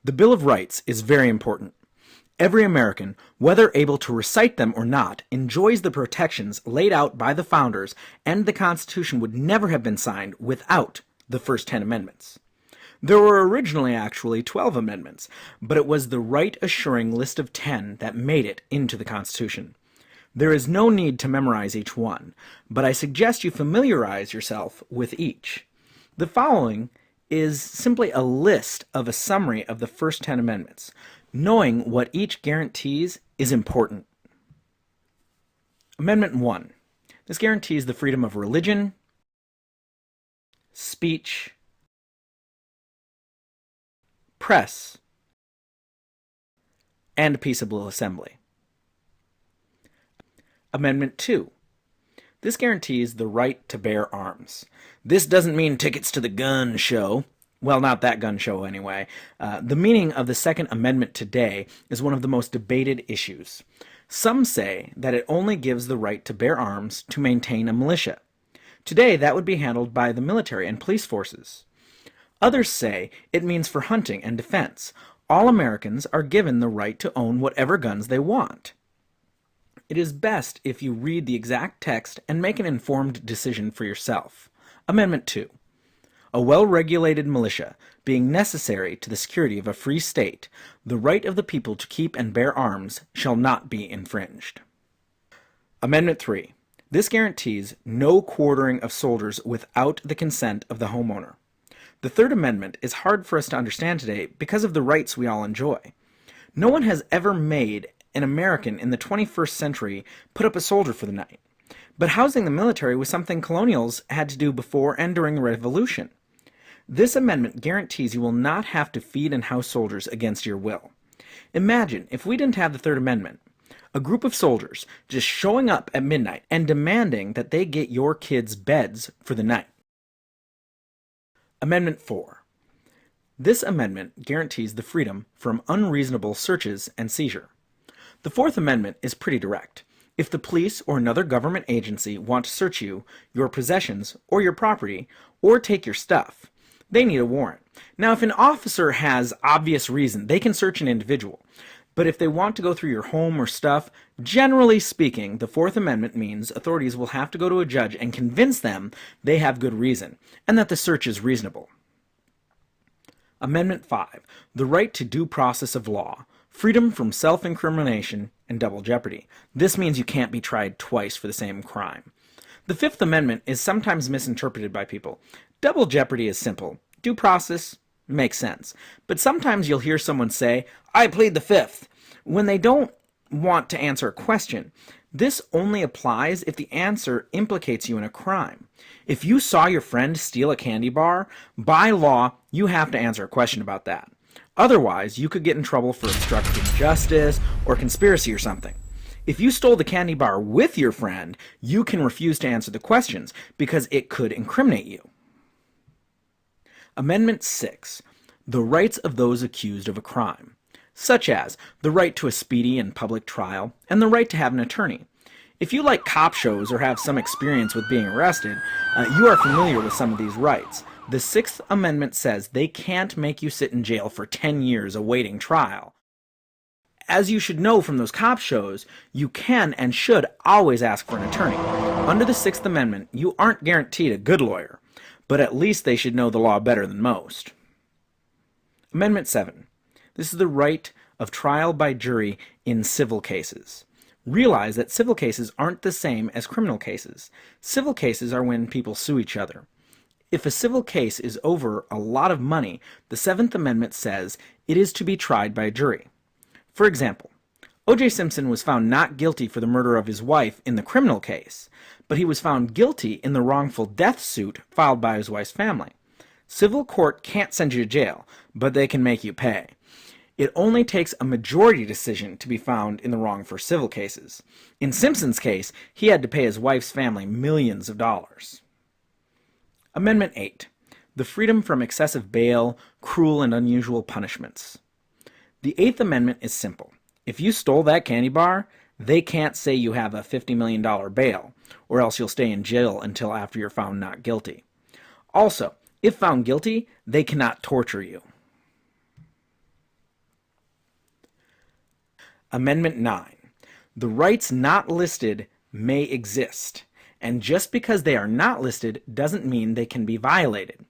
The Bill of Rights is very important. Every American, whether able to recite them or not, enjoys the protections laid out by the founders, and the Constitution would never have been signed without the first 10 amendments. There were originally actually 12 amendments, but it was the right-assuring list of 10 that made it into the Constitution. There is no need to memorize each one, but I suggest you familiarize yourself with each. The following is simply a list of a summary of the first 10 amendments. Knowing what each guarantees is important. Amendment 1. This guarantees the freedom of religion, speech, press, and peaceable assembly. Amendment 2. This guarantees the right to bear arms. This doesn't mean tickets to the gun show. Well, not that gun show anyway. The meaning of the Second Amendment today is one of the most debated issues. Some say that it only gives the right to bear arms to maintain a militia. Today, that would be handled by the military and police forces. Others say it means for hunting and defense. All Americans are given the right to own whatever guns they want. It is best if you read the exact text and make an informed decision for yourself. Amendment 2. A well-regulated militia, being necessary to the security of a free state, the right of the people to keep and bear arms shall not be infringed. Amendment 3. This guarantees no quartering of soldiers without the consent of the homeowner. The Third Amendment is hard for us to understand today because of the rights we all enjoy. No one has ever made an American in the 21st century put up a soldier for the night. But housing the military was something colonials had to do before and during the Revolution. This amendment guarantees you will not have to feed and house soldiers against your will. Imagine if we didn't have the Third Amendment. A group of soldiers just showing up at midnight and demanding that they get your kids' beds for the night. Amendment 4. This amendment guarantees the freedom from unreasonable searches and seizure. The Fourth Amendment is pretty direct. If the police or another government agency want to search you, your possessions, or your property, or take your stuff, they need a warrant. Now, if an officer has obvious reason, they can search an individual. But if they want to go through your home or stuff, generally speaking, the Fourth Amendment means authorities will have to go to a judge and convince them they have good reason, and that the search is reasonable. Amendment 5. The right to due process of law. Freedom from self-incrimination and double jeopardy. This means you can't be tried twice for the same crime. The Fifth Amendment is sometimes misinterpreted by people. Double jeopardy is simple. Due process makes sense. But sometimes you'll hear someone say, "I plead the Fifth," when they don't want to answer a question. This only applies if the answer implicates you in a crime. If you saw your friend steal a candy bar, by law, you have to answer a question about that. Otherwise, you could get in trouble for obstructing justice or conspiracy or something. If you stole the candy bar with your friend, you can refuse to answer the questions because it could incriminate you. Amendment 6. The rights of those accused of a crime, such as the right to a speedy and public trial and the right to have an attorney. If you like cop shows or have some experience with being arrested, you are familiar with some of these rights. The Sixth Amendment says they can't make you sit in jail for 10 years awaiting trial. As you should know from those cop shows, you can and should always ask for an attorney. Under the Sixth Amendment, you aren't guaranteed a good lawyer, but at least they should know the law better than most. Amendment 7. This is the right of trial by jury in civil cases. Realize that civil cases aren't the same as criminal cases. Civil cases are when people sue each other. If a civil case is over a lot of money, the Seventh Amendment says it is to be tried by a jury. For example, O.J. Simpson was found not guilty for the murder of his wife in the criminal case, but he was found guilty in the wrongful death suit filed by his wife's family. Civil court can't send you to jail, but they can make you pay. It only takes a majority decision to be found in the wrong for civil cases. In Simpson's case, he had to pay his wife's family millions of dollars. Amendment 8. The freedom from excessive bail, cruel and unusual punishments. The Eighth Amendment is simple. If you stole that candy bar, they can't say you have a $50 million bail, or else you'll stay in jail until after you're found not guilty. Also, if found guilty, they cannot torture you. Amendment 9. The rights not listed may exist, and just because they are not listed doesn't mean they can be violated.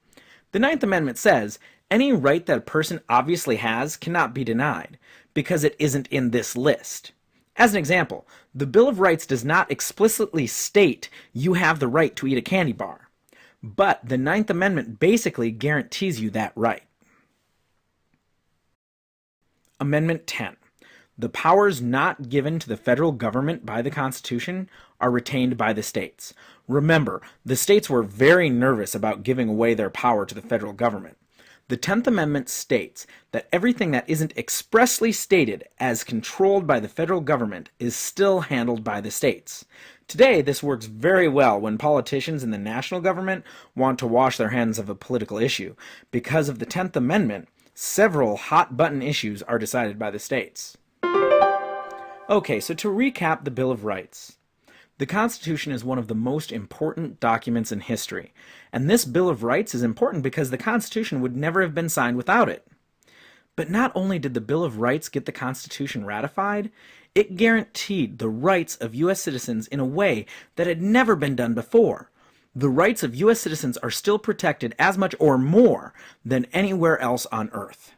The Ninth Amendment says, any right that a person obviously has cannot be denied, because it isn't in this list. As an example, the Bill of Rights does not explicitly state you have the right to eat a candy bar, but the Ninth Amendment basically guarantees you that right. Amendment 10. The powers not given to the federal government by the Constitution are retained by the states. Remember, the states were very nervous about giving away their power to the federal government. The 10th Amendment states that everything that isn't expressly stated as controlled by the federal government is still handled by the states. Today, this works very well when politicians in the national government want to wash their hands of a political issue. Because of the 10th Amendment, several hot-button issues are decided by the states. Okay, so to recap the Bill of Rights. The Constitution is one of the most important documents in history, and this Bill of Rights is important because the Constitution would never have been signed without it. But not only did the Bill of Rights get the Constitution ratified, it guaranteed the rights of U.S. citizens in a way that had never been done before. The rights of U.S. citizens are still protected as much or more than anywhere else on Earth.